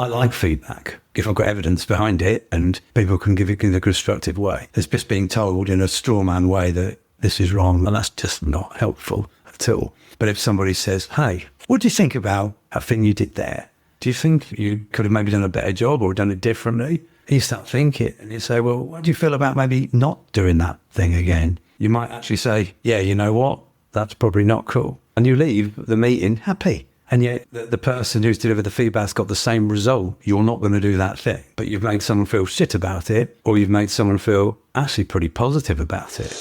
I like feedback if I've got evidence behind it and people can give it in a constructive way. It's just being told in a straw man way that this is wrong, and that's just not helpful at all. But if somebody says, hey, what do you think about that thing you did there? Do you think you could have maybe done a better job or done it differently? You start thinking and you say, well, what do you feel about maybe not doing that thing again? You might actually say, yeah, you know what? That's probably not cool. And you leave the meeting happy. And yet the person who's delivered the feedback's got the same result. You're not going to do that thing. But you've made someone feel shit about it, or you've made someone feel actually pretty positive about it.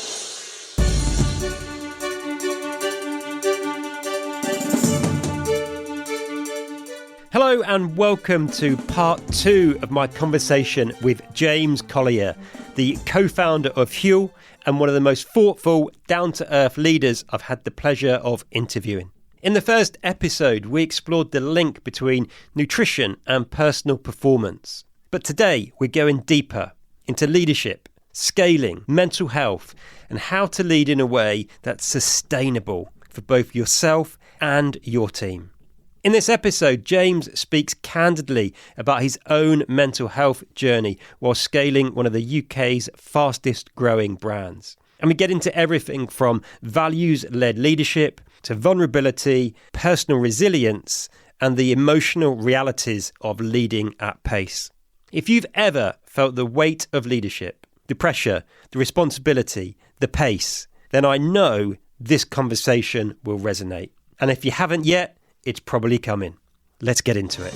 Hello and welcome to part 2 of my conversation with James Collier, the co-founder of Huel and one of the most thoughtful, down-to-earth leaders I've had the pleasure of interviewing. In the first episode, we explored the link between nutrition and personal performance. But today, we're going deeper into leadership, scaling, mental health, and how to lead in a way that's sustainable for both yourself and your team. In this episode, James speaks candidly about his own mental health journey while scaling one of the UK's fastest growing brands. And we get into everything from values-led leadership to vulnerability, personal resilience, and the emotional realities of leading at pace. If you've ever felt the weight of leadership, the pressure, the responsibility, the pace, then I know this conversation will resonate. And if you haven't yet, it's probably coming. Let's get into it.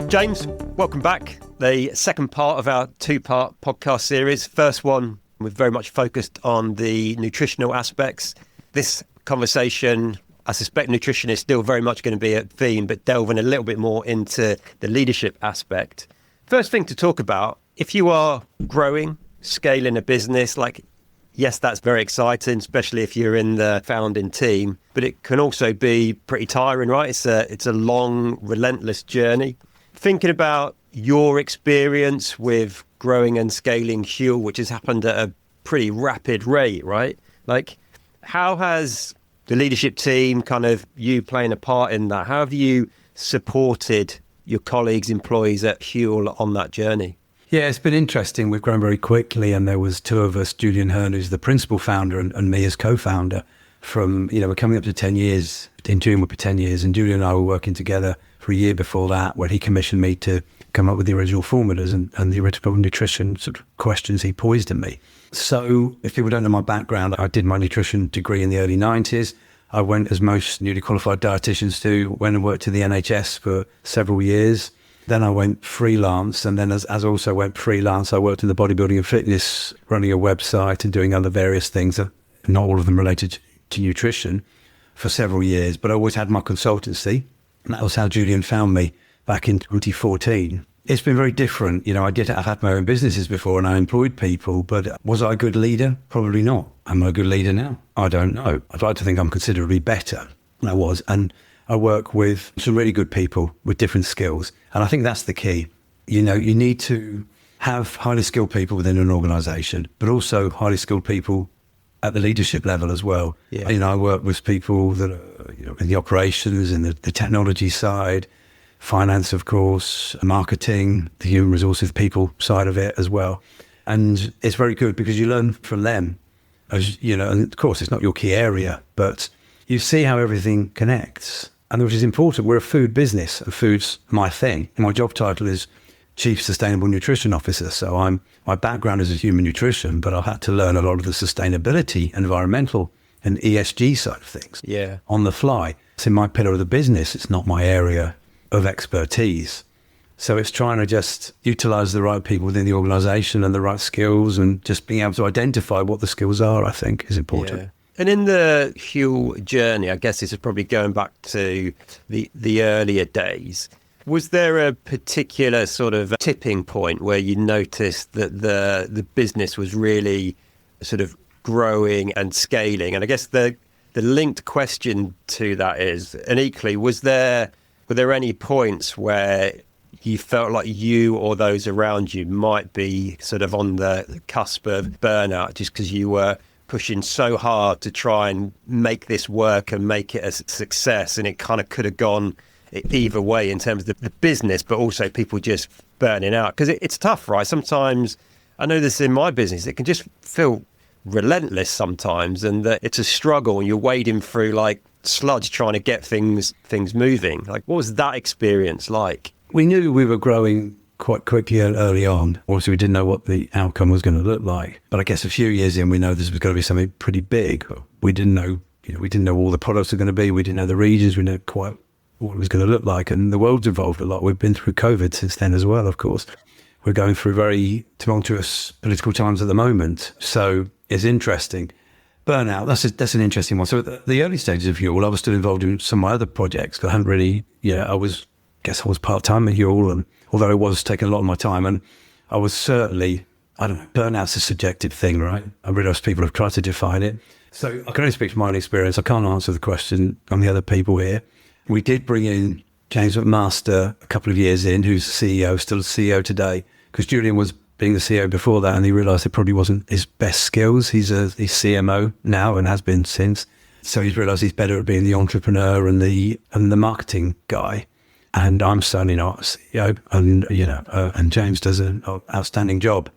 James, welcome back. The second part of our 2-part podcast series. First one, we're very much focused on the nutritional aspects. This conversation, I suspect nutrition is still very much going to be a theme, but delving a little bit more into the leadership aspect. First thing to talk about, if you are growing, scaling a business, yes, that's very exciting, especially if you're in the founding team, but it can also be pretty tiring, right? It's a long, relentless journey. Thinking about your experience with growing and scaling Huel, which has happened at a pretty rapid rate, right? How has the leadership team, kind of you playing a part in that, how have you supported your colleagues, employees at Huel on that journey? Yeah, it's been interesting. We've grown very quickly, and there was 2 of us, Julian Hearn, who's the principal founder, and me as co-founder. We're coming up to 10 years. In June, we'll be 10 years, and Julian and I were working together for a year before that, where he commissioned me to come up with the original formulas and the original nutrition sort of questions he poised at me. So if people don't know my background, I did my nutrition degree in the early 90s. I went, as most newly qualified dietitians do, went and worked to the NHS for several years. Then I went freelance, and then as I also went freelance, I worked in the bodybuilding and fitness, running a website and doing other various things, not all of them related to nutrition, for several years. But I always had my consultancy, and that was how Julian found me back in 2014. It's been very different. I had my own businesses before and I employed people, but was I a good leader? Probably not. Am I a good leader now? I don't know. I'd like to think I'm considerably better than I was. And I work with some really good people with different skills. And I think that's the key. You need to have highly skilled people within an organisation, but also highly skilled people at the leadership level as well. Yeah. I work with people that are in the operations and the technology side, finance, of course, marketing, the human resources people side of it as well. And it's very good because you learn from them. And of course, it's not your key area, but you see how everything connects. And which is important. We're a food business, and food's my thing. My job title is Chief Sustainable Nutrition Officer. So my background is in human nutrition, but I've had to learn a lot of the sustainability, environmental and ESG side of things on the fly. It's in my pillar of the business. It's not my area of expertise. So it's trying to just utilize the right people within the organization and the right skills, and just being able to identify what the skills are, I think, is important. Yeah. And in the Huel journey, I guess this is probably going back to the earlier days. Was there a particular sort of tipping point where you noticed that the business was really sort of growing and scaling? And I guess the linked question to that is, and equally, were there any points where you felt like you or those around you might be sort of on the cusp of burnout just because you were pushing so hard to try and make this work and make it a success, and it kind of could have gone either way in terms of the business, but also people just burning out? Because it's tough, right? Sometimes, I know this in my business, it can just feel relentless sometimes, and that it's a struggle and you're wading through like sludge trying to get things moving. Like, what was that experience like? We knew we were growing quite quickly early on. Obviously, we didn't know what the outcome was going to look like. But I guess a few years in, we know this was going to be something pretty big. We didn't know, we didn't know all the products were going to be. We didn't know the regions. We didn't know quite what it was going to look like. And the world's evolved a lot. We've been through COVID since then as well, of course. We're going through very tumultuous political times at the moment. So it's interesting. Burnout, that's an interesting one. So at the early stages of Huel, I was still involved in some of my other projects. I hadn't really, I was part-time at Huel, and although it was taking a lot of my time, and I was certainly, burnout's a subjective thing, right? I realise people have tried to define it. So I can only speak from my own experience. I can't answer the question on the other people here. We did bring in James McMaster a couple of years in, who's the CEO, still the CEO today, because Julian was being the CEO before that, and he realised it probably wasn't his best skills. He's CMO now and has been since. So he's realised he's better at being the entrepreneur and the marketing guy. And I'm certainly not a CEO, and James does an outstanding job.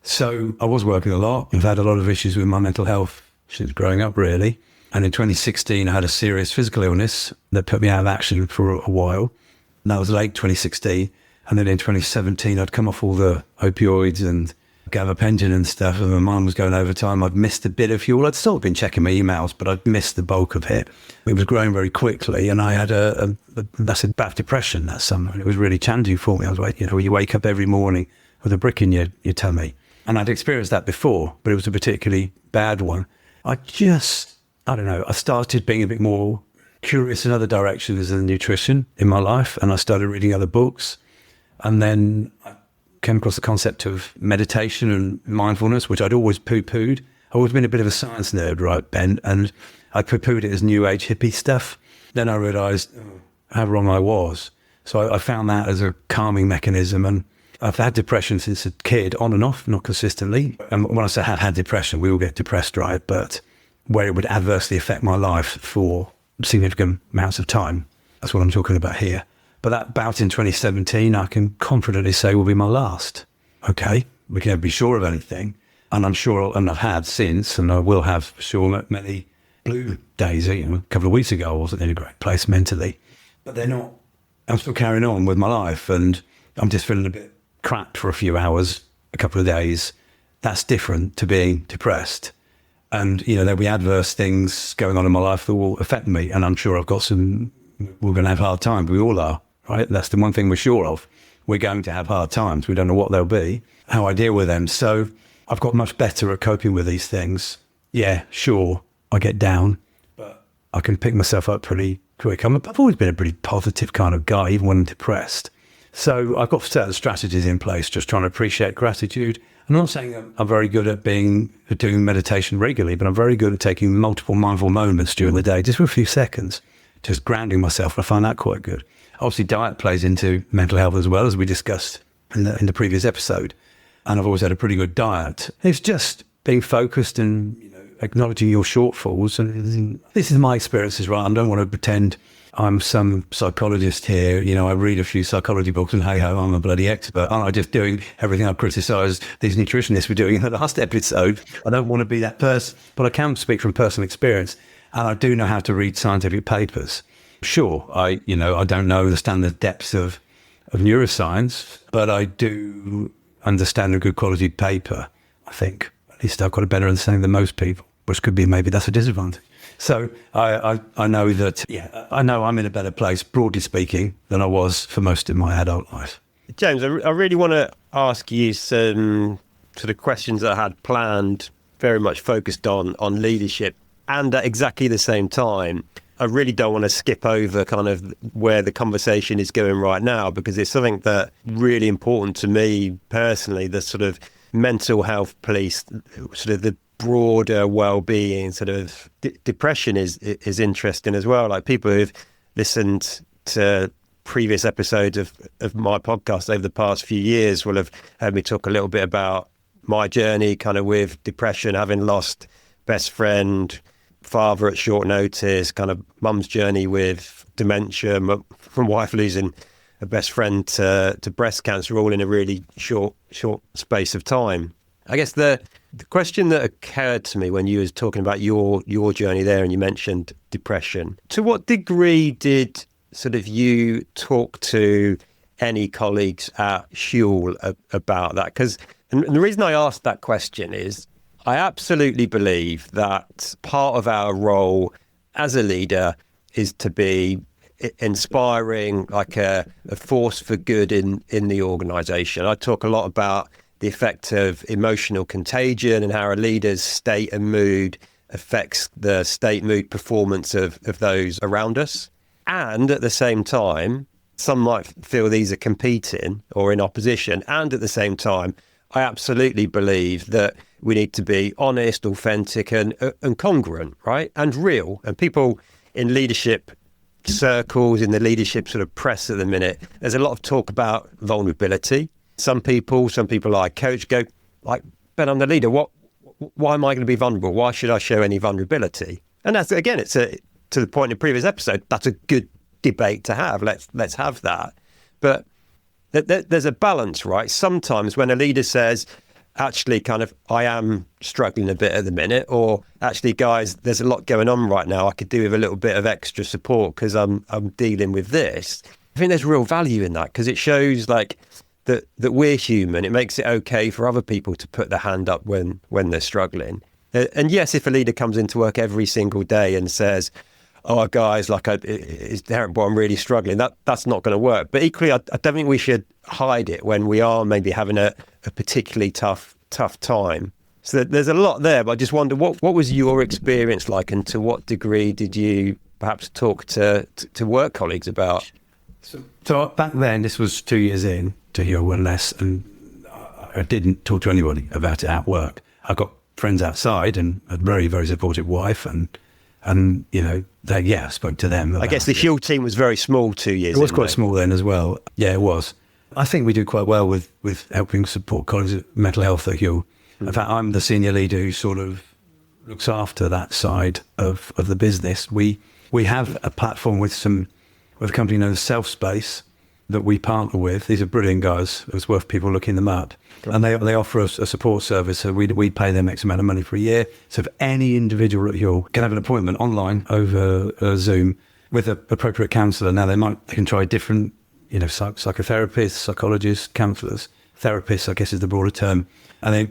So I was working a lot. I've had a lot of issues with my mental health since growing up, really. And in 2016, I had a serious physical illness that put me out of action for a while. And that was late 2016. And then in 2017, I'd come off all the opioids and gabapentin and stuff, and my mind was going overtime. I'd missed a bit of Huel. I'd still been checking my emails, but I'd missed the bulk of it. It was growing very quickly, and I had a massive bout of depression that summer, and it was really challenging for me. I was like, you wake up every morning with a brick in your tummy. And I'd experienced that before, but it was a particularly bad one. I started being a bit more curious in other directions than nutrition in my life, and I started reading other books. And then I came across the concept of meditation and mindfulness, which I'd always poo-pooed. I've always been a bit of a science nerd, right, Ben? And I poo-pooed it as new age hippie stuff. Then I realised how wrong I was. So I found that as a calming mechanism. And I've had depression since a kid, on and off, not consistently. And when I say had depression, we all get depressed, right? But where it would adversely affect my life for significant amounts of time. That's what I'm talking about here. But that bout in 2017, I can confidently say will be my last. Okay, we can never be sure of anything. And I'm sure, and I've had since, and I will have for sure many blue days. A couple of weeks ago, I wasn't in a great place mentally. But they're not, I'm still carrying on with my life, and I'm just feeling a bit cracked for a few hours, a couple of days. That's different to being depressed. And, there'll be adverse things going on in my life that will affect me. And I'm sure we're going to have hard times. We all are. Right, that's the one thing we're sure of. We're going to have hard times. We don't know what they'll be, how I deal with them. So I've got much better at coping with these things. Yeah, sure, I get down, but I can pick myself up pretty quick. I've always been a pretty positive kind of guy, even when I'm depressed. So I've got certain strategies in place, just trying to appreciate gratitude. I'm not saying I'm very good at doing meditation regularly, but I'm very good at taking multiple mindful moments during the day, just for a few seconds, just grounding myself. I find that quite good. Obviously, diet plays into mental health as well, as we discussed in the previous episode. And I've always had a pretty good diet. It's just being focused and acknowledging your shortfalls. And this is my experiences, right? I don't want to pretend I'm some psychologist here. I read a few psychology books and hey ho, I'm a bloody expert. Aren't I just doing everything I criticised these nutritionists were doing in the last episode? I don't want to be that person, but I can speak from personal experience. And I do know how to read scientific papers. Sure, I don't understand the depths of neuroscience, but I do understand a good quality paper, I think. At least I've got a better understanding than most people, which could be maybe that's a disadvantage. So I know that, I know I'm in a better place, broadly speaking, than I was for most of my adult life. James, I really want to ask you some sort of questions that I had planned, very much focused on leadership. And at exactly the same time, I really don't want to skip over kind of where the conversation is going right now, because it's something that really important to me personally, the sort of mental health piece, sort of the broader well-being, sort of depression is interesting as well. Like people who've listened to previous episodes of my podcast over the past few years will have heard me talk a little bit about my journey kind of with depression, having lost best friend, father at short notice, kind of mum's journey with dementia, my wife losing a best friend to breast cancer, all in a really short space of time. I guess the question that occurred to me when you was talking about your journey there, and you mentioned depression, to what degree did sort of you talk to any colleagues at Huel about that? Because, and the reason I asked that question is, I absolutely believe that part of our role as a leader is to be inspiring, like a force for good in the organisation. I talk a lot about the effect of emotional contagion and how a leader's state and mood affects the state, mood, performance of those around us. And at the same time, some might feel these are competing or in opposition. And at the same time, I absolutely believe that we need to be honest, authentic and congruent, right? And real. And people in leadership circles, in the leadership sort of press at the minute, there's a lot of talk about vulnerability. Some people I coach go like, Ben, I'm the leader. Why am I going to be vulnerable? Why should I show any vulnerability? And that's, again, it's to the point in the previous episode, that's a good debate to have. Let's have that. But there's a balance, right? Sometimes when a leader says, actually, kind of, I am struggling a bit at the minute, or actually, guys, there's a lot going on right now. I could do with a little bit of extra support because I'm dealing with this. I think there's real value in that, because it shows like that we're human. It makes it okay for other people to put their hand up when they're struggling. And yes, if a leader comes into work every single day and says, oh, guys, like it's terrible, I'm really struggling, that's not going to work. But equally, I don't think we should hide it when we are maybe having a particularly tough time. So there's a lot there, but I just wonder, what was your experience like, and to what degree did you perhaps talk to work colleagues about? So back then, this was 2 years in to Huel and less, and I didn't talk to anybody about it at work. I got friends outside and a very, very supportive wife, and you know, I spoke to them. I guess the Huel team was very small 2 years. It was quite small then as well. Yeah, it was. I think we do quite well with helping support colleagues with mental health at Huel. In fact, I'm the senior leader who sort of looks after that side of the business. We have a platform with a company known as Self Space that we partner with. These are brilliant guys. It's worth people looking them up. And they offer us a support service. So we pay them X amount of money for a year. So if any individual at Huel can have an appointment online over Zoom with an appropriate counsellor. Now they can try different, you know, psychotherapists, psychologists, counsellors, therapists, I guess is the broader term. And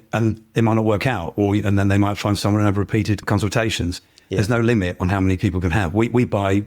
it might not work out, and then they might find someone and have repeated consultations. Yeah. There's no limit on how many people can have. We buy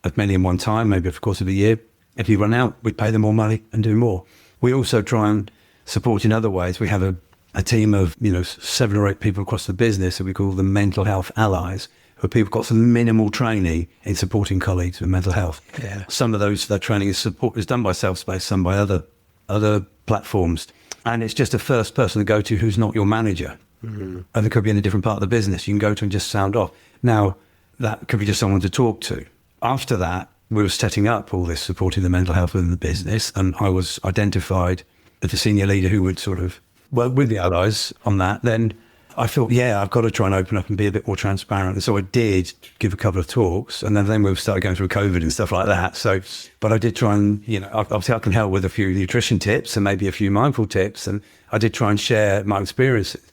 as many in one time, maybe over the course of a year. If you run out, we pay them more money and do more. We also try and support in other ways. We have a team of 7 or 8 people across the business that we call the mental health allies, who are people got some minimal training in supporting colleagues with mental health. Yeah. Some of that training is done by Self Space, some by other platforms. And it's just a first person to go to who's not your manager. Mm-hmm. And it could be in a different part of the business. You can go to and just sound off. Now, that could be just someone to talk to. After that, we were setting up all this, supporting the mental health within the business. And I was identified as a senior leader who would sort of work with the allies on that. Then I thought, I've got to try and open up and be a bit more transparent. And so I did give a couple of talks, and then we started going through COVID and stuff like that. So, but I did try and, obviously I can help with a few nutrition tips and maybe a few mindful tips. And I did try and share my experiences.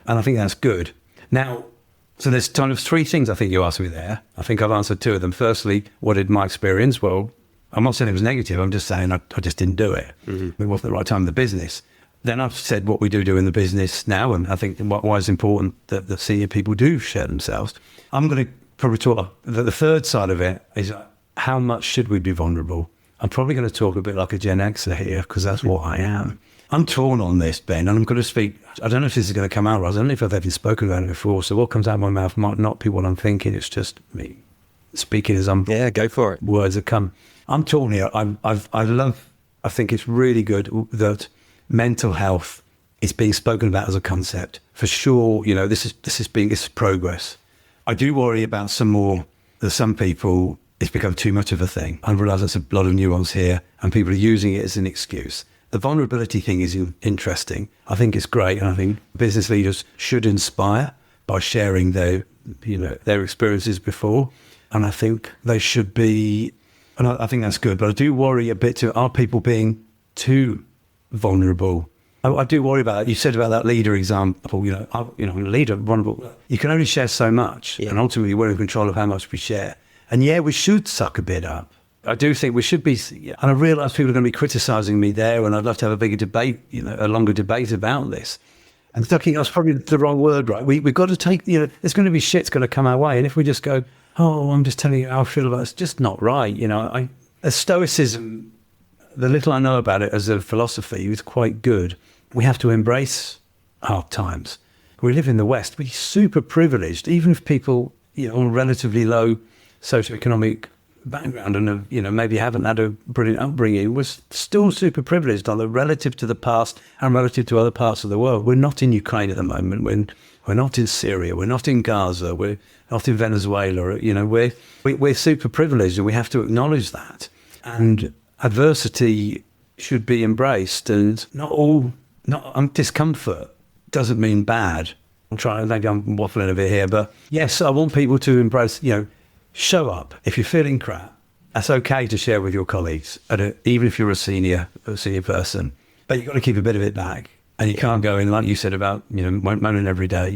And I think that's good. Now, so there's kind of 3 things I think you asked me there. I think I've answered 2 of them. Firstly, what did my experience? Well, I'm not saying it was negative. I'm just saying I just didn't do it. Mm-hmm. It wasn't the right time in the business. Then I've said what we do in the business now, and I think why it's important that the senior people do share themselves. I'm going to probably talk, the third side of it is how much should we be vulnerable? I'm probably going to talk a bit like a Gen Xer here, because that's what I am. I'm torn on this, Ben, and I'm going to speak. I don't know if this is going to come out right. I don't know if I've ever spoken about it before, so what comes out of my mouth might not be what I'm thinking. It's just me speaking as I'm. Yeah, go for it. Words that come. I'm torn here. I think it's really good that mental health is being spoken about as a concept. For sure, this is progress. I do worry about some people, it's become too much of a thing. I realise there's a lot of nuance here, and people are using it as an excuse. The vulnerability thing is interesting. I think it's great, and I think business leaders should inspire by sharing their experiences before. And I think they should be And I think that's good. But I do worry a bit too, are people being too vulnerable? I do worry about it. You said about that leader example, a leader, vulnerable. You can only share so much. Yeah. And ultimately, we're in control of how much we share. And yeah, we should suck a bit up. I do think we should be, and I realise people are going to be criticising me there, and I'd love to have a bigger debate, a longer debate about this. And sucking up's probably the wrong word, right? We've got to take, there's going to be shit's going to come our way. And if we just go, oh, I'm just telling you how I feel about it, it's just not right. As stoicism, the little I know about it as a philosophy is quite good. We have to embrace hard times. We live in the West. We're super privileged, even if people, on relatively low socioeconomic background and maybe haven't had a brilliant upbringing, we're still super privileged relative to the past and relative to other parts of the world. We're not in Ukraine at the moment. We're not in Syria. We're not in Gaza. We're not in Venezuela. We're super privileged, and we have to acknowledge that. And adversity should be embraced, and discomfort doesn't mean bad. Maybe I'm waffling a bit here, but yes, I want people to embrace, show up. If you're feeling crap, that's okay to share with your colleagues, even if you're a senior person. But you've got to keep a bit of it back. And you can't go in, like you said about, moaning every day.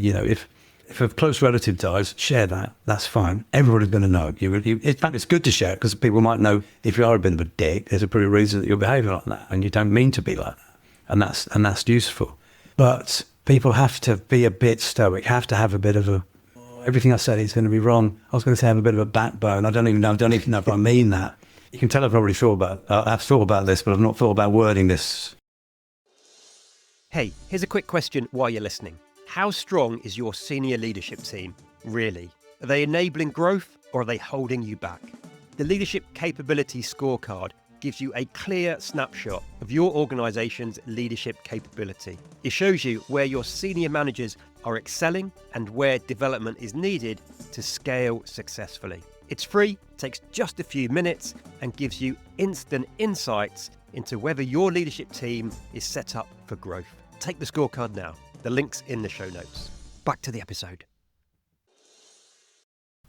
If a close relative dies, share that. That's fine. Everybody's going to know. In fact, it's good to share because people might know if you are a bit of a dick, there's a pretty reason that you're behaving like that, and you don't mean to be like that. And that's useful. But people have to be a bit stoic, have to have a bit of everything I said is going to be wrong. I was going to say have a bit of a backbone. I don't even know if I mean that. You can tell I've thought about this, but I've not thought about wording this. Hey, here's a quick question while you're listening. How strong is your senior leadership team, really? Are they enabling growth, or are they holding you back? The Leadership Capability Scorecard gives you a clear snapshot of your organisation's leadership capability. It shows you where your senior managers are excelling and where development is needed to scale successfully. It's free, takes just a few minutes, and gives you instant insights into whether your leadership team is set up for growth. Take the scorecard now. The link's in the show notes. Back to the episode.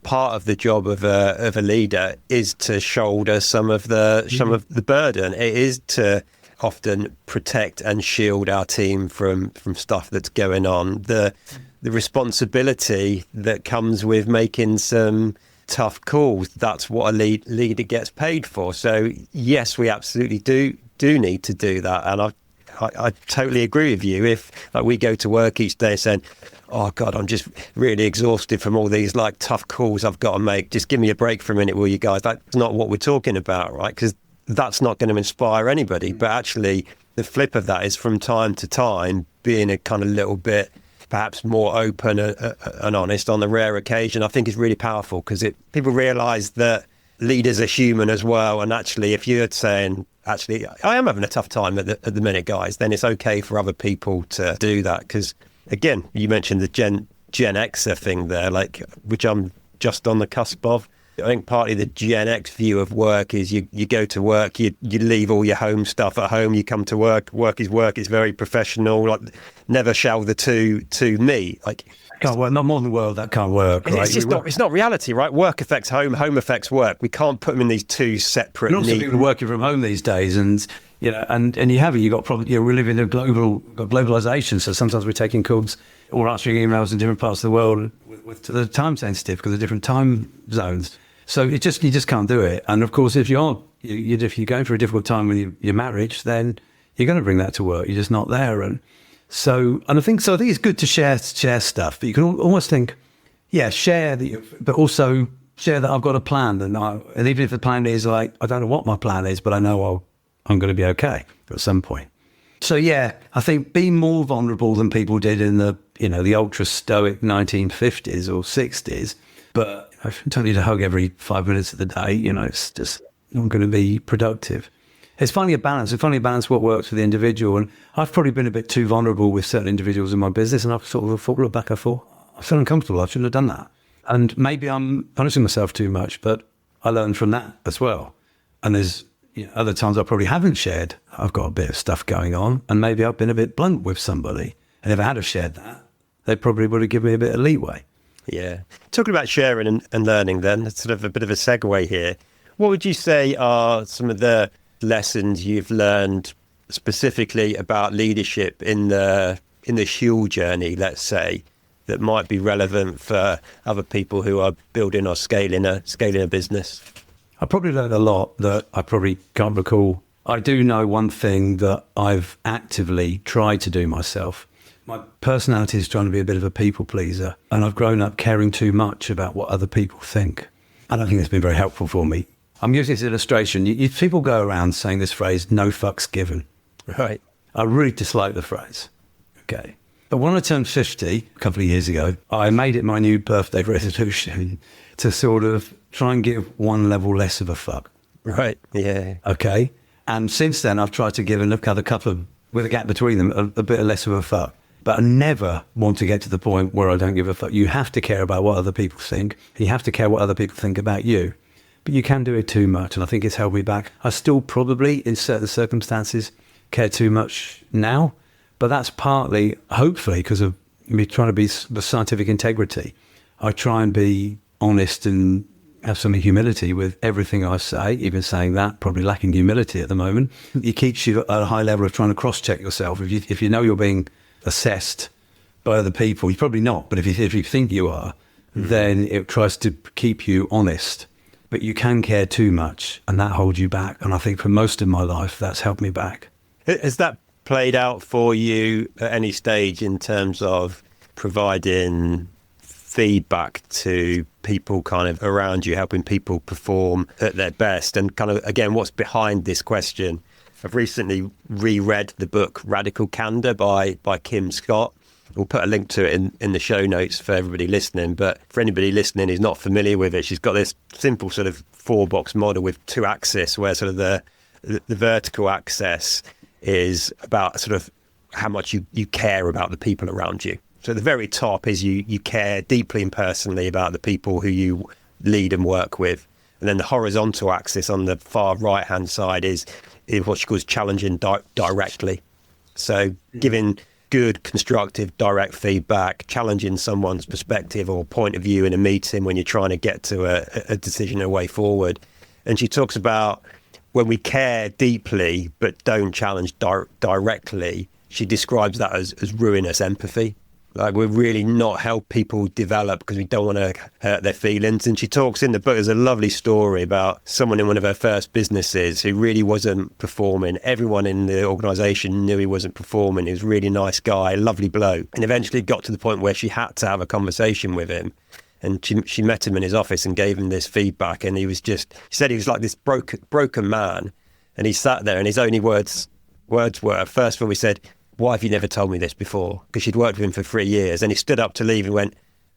Part of the job of a leader is to shoulder some of the burden. It is to often protect and shield our team from stuff that's going on. The responsibility that comes with making some tough calls, that's what a leader gets paid for. So yes, we absolutely do need to do that. And I totally agree with you. If we go to work each day saying, oh God, I'm just really exhausted from all these tough calls I've got to make. Just give me a break for a minute, will you guys? That's not what we're talking about, right? Because that's not going to inspire anybody. But actually, the flip of that is from time to time being a kind of little bit perhaps more open and honest on the rare occasion, I think is really powerful because people realise that leaders are human as well. And actually, if you're saying, actually, I am having a tough time at the minute, guys, then it's okay for other people to do that. Because again, you mentioned the Gen Xer thing there, which I'm just on the cusp of. I think partly the Gen X view of work is you go to work, you leave all your home stuff at home, you come to work is work, it's very professional, never shall the two meet. Can't work, not modern world, that can't work, right? It's just it's not reality, right? Work affects home affects work. We can't put them in these two separate... And also people are working from home these days, and you've got probably, we live in a globalization, so sometimes we're taking calls or answering emails in different parts of the world with the time sensitive because of different time zones. So you just can't do it. And of course, if you're going through a difficult time with your marriage, then you're going to bring that to work. You're just not there. And I think it's good to share stuff, but you can almost think, share but also share that I've got a plan, and even if the plan is I don't know what my plan is, but I know I'm going to be okay at some point. So I think be more vulnerable than people did in the ultra stoic 1950s or 60s, but I don't need to hug every 5 minutes of the day. It's just not going to be productive. It's finding a balance. It's finding a balance what works for the individual. And I've probably been a bit too vulnerable with certain individuals in my business, and I've sort of looked back, I feel uncomfortable. I shouldn't have done that. And maybe I'm punishing myself too much, but I learned from that as well. And there's other times I probably haven't shared. I've got a bit of stuff going on, and maybe I've been a bit blunt with somebody. And if I had have shared that, they probably would have given me a bit of leeway. Yeah. Talking about sharing and learning then, it's sort of a bit of a segue here. What would you say are some of the lessons you've learned specifically about leadership in the Huel journey, let's say, that might be relevant for other people who are building or scaling a business? I probably learned a lot that I probably can't recall. I do know one thing that I've actively tried to do myself. My personality is trying to be a bit of a people pleaser, and I've grown up caring too much about what other people think. I don't think that's been very helpful for me. I'm using this illustration. People go around saying this phrase, no fucks given. Right. I really dislike the phrase. Okay. But when I turned 50 a couple of years ago, I made it my new birthday resolution to sort of try and give one level less of a fuck. Right. Yeah. Okay. And since then, I've tried to give another couple of, with a gap between them, a bit less of a fuck. But I never want to get to the point where I don't give a fuck. You have to care about what other people think. You have to care what other people think about you. But you can do it too much, and I think it's held me back. I still probably, in certain circumstances, care too much now. But that's partly, hopefully, because of me trying to be the scientific integrity. I try and be honest and have some humility with everything I say. Even saying that, probably lacking humility at the moment. It keeps you at a high level of trying to cross-check yourself. If you know you're being assessed by other people, you're probably not. But if you think you are, then it tries to keep you honest. But you can care too much, and that holds you back. And I think for most of my life, that's helped me back. Has that played out for you at any stage in terms of providing feedback to people kind of around you, helping people perform at their best? And kind of, again, what's behind this question? I've recently reread the book Radical Candor by Kim Scott. We'll put a link to it in the show notes for everybody listening. But for anybody listening who's not familiar with it, she's got this simple sort of 4-box model with 2 axes, where sort of the vertical axis is about sort of how much you care about the people around you. So at the very top is you care deeply and personally about the people who you lead and work with. And then the horizontal axis on the far right-hand side is what she calls challenging directly. So giving good, constructive, direct feedback, challenging someone's perspective or point of view in a meeting when you're trying to get to a decision, a way forward. And she talks about when we care deeply but don't challenge directly, she describes that as ruinous empathy. Like, we're really not help people develop because we don't want to hurt their feelings. And she talks in the book, there's a lovely story about someone in one of her first businesses who really wasn't performing. Everyone in the organisation knew he wasn't performing. He was a really nice guy, lovely bloke. And eventually got to the point where she had to have a conversation with him. And she met him in his office and gave him this feedback. And he said he was like this broken man. And he sat there and his only words were, first of all, he said, "Why have you never told me this before?" Because she'd worked with him for 3 years. And he stood up to leave and went,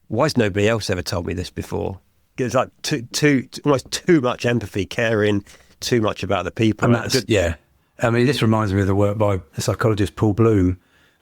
"Why has nobody else ever told me this before?" It's like almost too much empathy, caring too much about the people. And yeah. I mean, this reminds me of the work by the psychologist Paul Bloom,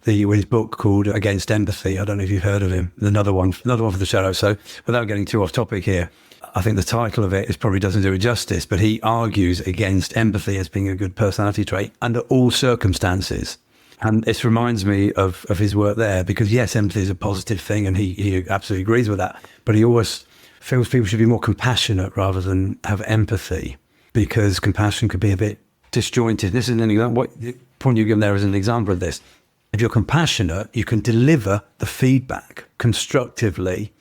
with his book called Against Empathy. I don't know if you've heard of him. Another one for the show. So without getting too off topic here, I think the title of it probably doesn't do it justice, but he argues against empathy as being a good personality trait under all circumstances. And this reminds me of his work there, because yes, empathy is a positive thing, and he absolutely agrees with that. But he always feels people should be more compassionate rather than have empathy, because compassion could be a bit disjointed. This is an example. What the point you give there is an example of this. If you're compassionate, you can deliver the feedback constructively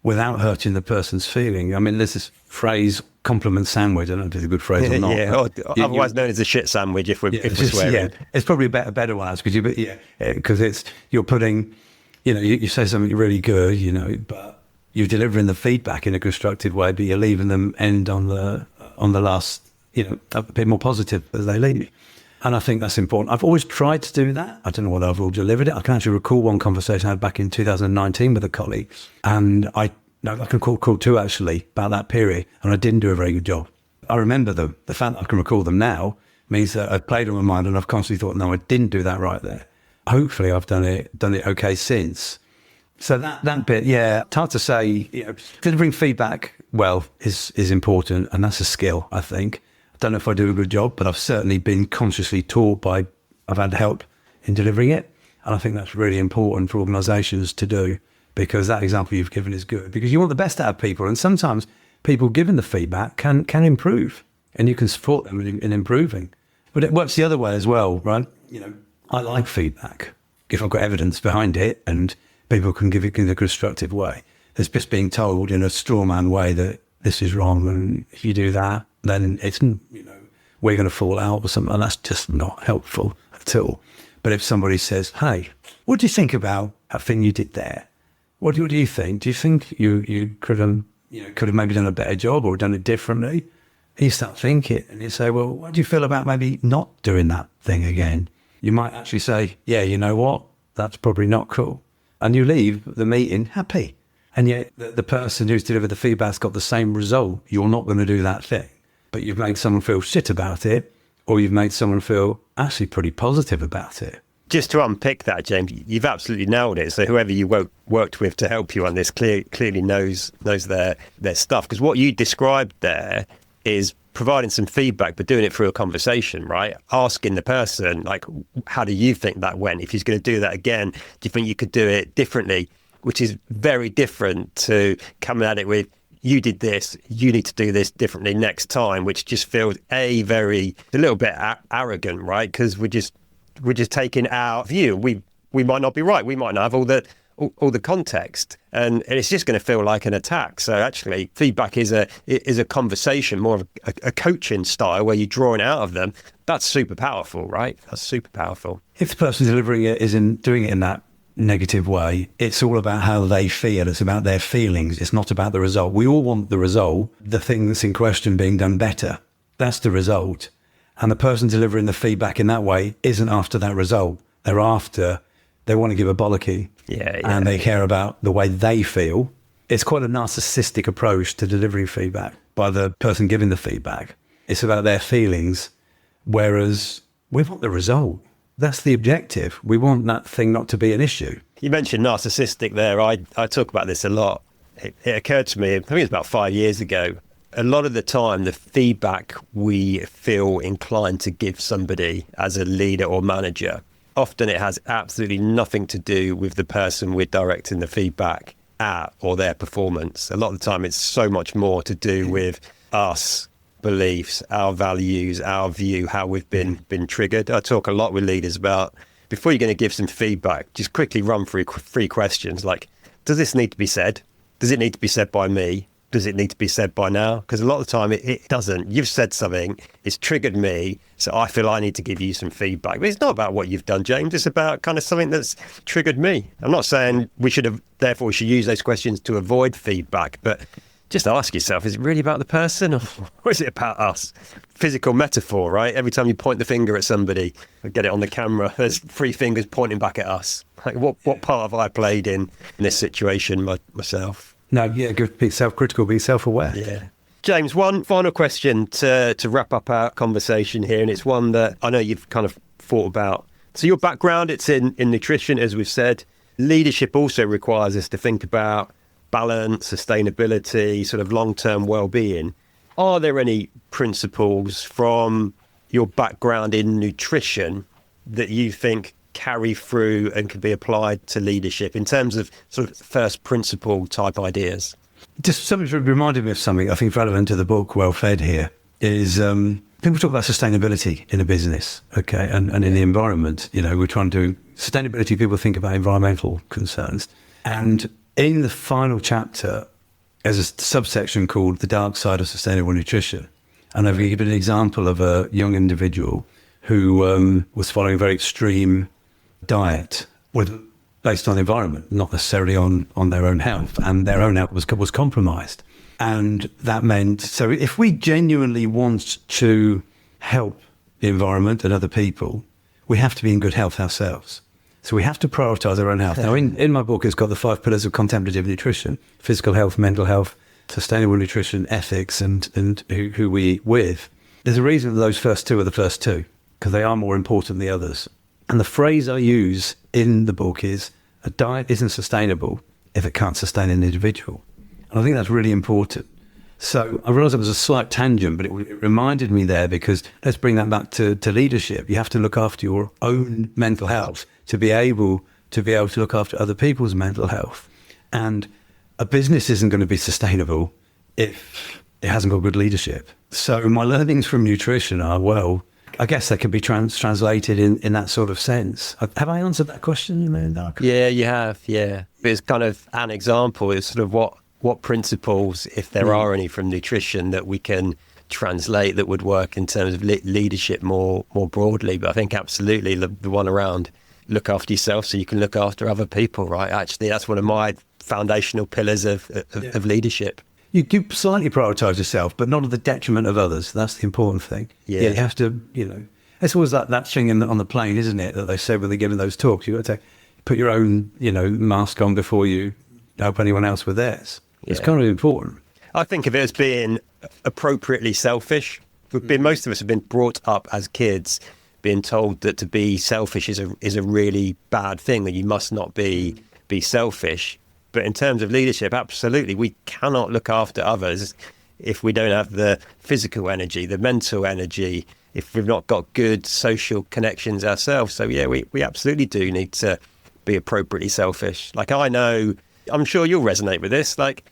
without hurting the person's feeling. I mean, there's this phrase, compliment sandwich. I don't know if it's a good phrase or not. Yeah, otherwise known as a shit sandwich if we're swearing. Yeah, it's probably a better one, because you're putting, you say something really good, but you're delivering the feedback in a constructive way, but you're leaving them end on the last, a bit more positive as they leave. And I think that's important. I've always tried to do that. I don't know whether I've all delivered it. I can actually recall one conversation I had back in 2019 with a colleague, and I can recall 2 actually about that period, and I didn't do a very good job. I remember them. The fact that I can recall them now means that I've played on my mind, and I've constantly thought, no, I didn't do that right there. Hopefully I've done it okay since. So that bit, yeah, it's hard to say. Delivering feedback well is important, and that's a skill, I think. I don't know if I do a good job, but I've certainly been consciously taught I've had help in delivering it. And I think that's really important for organisations to do, because that example you've given is good, because you want the best out of people. And sometimes people giving the feedback can improve, and you can support them in improving. But it works the other way as well, right? I like feedback if I've got evidence behind it and people can give it in a constructive way. It's just being told in a straw man way that this is wrong, and if you do that, then it's, we're going to fall out or something, and that's just not helpful at all. But if somebody says, hey, what do you think about that thing you did there? What do you think? Do you think you could have maybe done a better job or done it differently? You start thinking and you say, well, what do you feel about maybe not doing that thing again? You might actually say, yeah, you know what? That's probably not cool. And you leave the meeting happy. And yet the person who's delivered the feedback's got the same result. You're not going to do that thing. But you've made someone feel shit about it, or you've made someone feel actually pretty positive about it. Just to unpick that, James, you've absolutely nailed it. So whoever you worked with to help you on this clearly knows their stuff. Because what you described there is providing some feedback, but doing it through a conversation, right? Asking the person, like, how do you think that went? If he's going to do that again, do you think you could do it differently? Which is very different to coming at it with, you did this, you need to do this differently next time, which just feels a little bit arrogant, right? Because we're just taking our view. We might not be right. We might not have all the context, and it's just going to feel like an attack. So actually, feedback is a conversation, more of a coaching style where you're drawing out of them. That's super powerful, right? That's super powerful. If the person delivering it isn't doing it in that negative way, it's all about how they feel. It's about their feelings. It's not about the result. We all want the result, the thing that's in question being done better. That's the result. And the person delivering the feedback in that way isn't after that result. They want to give a bollocky. Yeah. And they care about the way they feel. It's quite a narcissistic approach to delivering feedback by the person giving the feedback. It's about their feelings, whereas we want the result. That's the objective. We want that thing not to be an issue. You mentioned narcissistic there. I talk about this a lot. It occurred to me, I think it was about 5 years ago. A lot of the time, the feedback we feel inclined to give somebody as a leader or manager, often it has absolutely nothing to do with the person we're directing the feedback at or their performance. A lot of the time, it's so much more to do with us, beliefs, our values, our view, how we've been triggered. I talk a lot with leaders about, before you're going to give some feedback, just quickly run through 3 questions like, does this need to be said? Does it need to be said by me? Does it need to be said by now? Because a lot of the time it doesn't. You've said something, it's triggered me, so I feel I need to give you some feedback. But it's not about what you've done, James. It's about kind of something that's triggered me. I'm not saying we should use those questions to avoid feedback, but just ask yourself, is it really about the person or is it about us? Physical metaphor, right? Every time you point the finger at somebody, get it on the camera, there's 3 fingers pointing back at us. Like what part have I played in this situation myself? No, yeah, good. Be self-critical, be self-aware. Yeah. James, one final question to wrap up our conversation here, and it's one that I know you've kind of thought about. So your background, it's in nutrition, as we've said. Leadership also requires us to think about balance, sustainability, sort of long-term well-being. Are there any principles from your background in nutrition that you think carry through and can be applied to leadership in terms of sort of first principle type ideas? Just something reminded me of something I think relevant to the book Well Fed here is people talk about sustainability in a business, okay, and in the environment. We're trying to do sustainability, people think about environmental concerns. And in the final chapter, there's a subsection called The Dark Side of Sustainable Nutrition. And I've given an example of a young individual who was following a very extreme diet based on the environment, not necessarily on their own health, and their own health was compromised. And that meant, so if we genuinely want to help the environment and other people, we have to be in good health ourselves. So we have to prioritize our own health. Now, in my book, it's got the 5 pillars of contemplative nutrition: physical health, mental health, sustainable nutrition, ethics, and who we eat with. There's a reason that those first 2 are the first 2, because they are more important than the others. And the phrase I use in the book is, a diet isn't sustainable if it can't sustain an individual. And I think that's really important. So I realized it was a slight tangent, but it reminded me there, because let's bring that back to leadership. You have to look after your own mental health to be able to look after other people's mental health. And a business isn't going to be sustainable if it hasn't got good leadership. So my learnings from nutrition are, well, I guess they could be translated in that sort of sense. Have I answered that question? Yeah, you have. Yeah, it's kind of an example. It's sort of what principles, if there are any from nutrition, that we can translate that would work in terms of leadership more broadly. But I think absolutely the one around look after yourself so you can look after other people, right? Actually, that's one of my foundational pillars of leadership. You do slightly prioritise yourself, but not at the detriment of others. That's the important thing. Yeah, you have to, it's always that thing on the plane, isn't it, that they say when they're giving those talks, you've got to put your own, mask on before you help anyone else with theirs. Yeah. It's kind of important. I think of it as being appropriately selfish. Most of us have been brought up as kids being told that to be selfish is a really bad thing, that you must not be selfish. But in terms of leadership, absolutely, we cannot look after others if we don't have the physical energy, the mental energy, if we've not got good social connections ourselves. So yeah, we absolutely do need to be appropriately selfish. Like, I know, I'm sure you'll resonate with this, like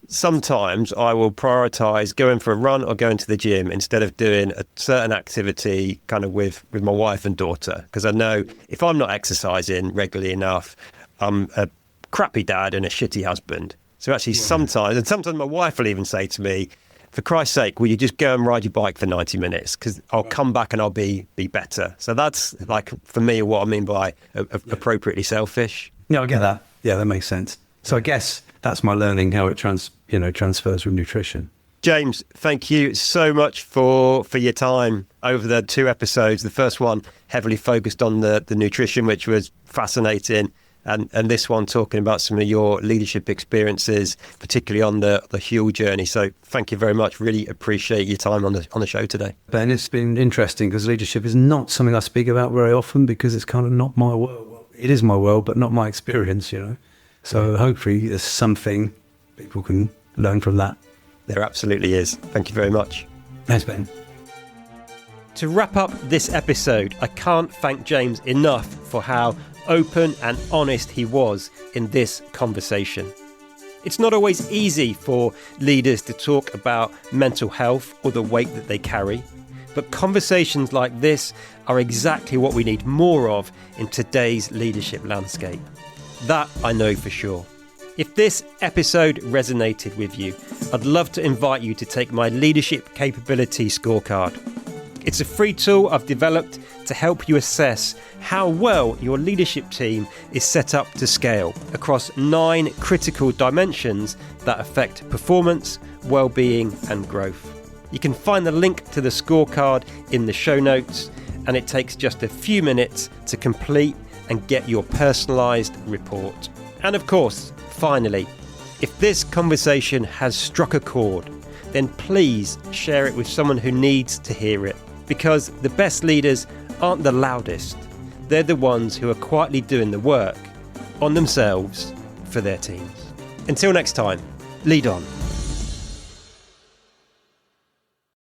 sometimes I will prioritise going for a run or going to the gym instead of doing a certain activity kind of with my wife and daughter, because I know if I'm not exercising regularly enough, I'm a crappy dad and a shitty husband. So actually sometimes my wife will even say to me, for Christ's sake, will you just go and ride your bike for 90 minutes? Because I'll come back and I'll be better. So that's, like, for me, what I mean by appropriately selfish. Yeah, I get that. Yeah, that makes sense. So I guess that's my learning, how it transfers with nutrition. James, thank you so much for your time over the 2 episodes. The first one heavily focused on the nutrition, which was fascinating. And this one talking about some of your leadership experiences, particularly on the Huel journey. So thank you very much. Really appreciate your time on the show today. Ben, it's been interesting because leadership is not something I speak about very often because it's kind of not my world. Well, it is my world, but not my experience, So hopefully there's something people can learn from that. There absolutely is. Thank you very much. Thanks, Ben. To wrap up this episode, I can't thank James enough for how open and honest he was in this conversation. It's not always easy for leaders to talk about mental health or the weight that they carry, but conversations like this are exactly what we need more of in today's leadership landscape. That I know for sure. If this episode resonated with you, I'd love to invite you to take my Leadership Capability Scorecard. It's a free tool I've developed to help you assess how well your leadership team is set up to scale across 9 critical dimensions that affect performance, well-being and growth. You can find the link to the scorecard in the show notes, and it takes just a few minutes to complete and get your personalised report. And of course, finally, if this conversation has struck a chord, then please share it with someone who needs to hear it. Because the best leaders aren't the loudest. They're the ones who are quietly doing the work on themselves for their teams. Until next time, lead on.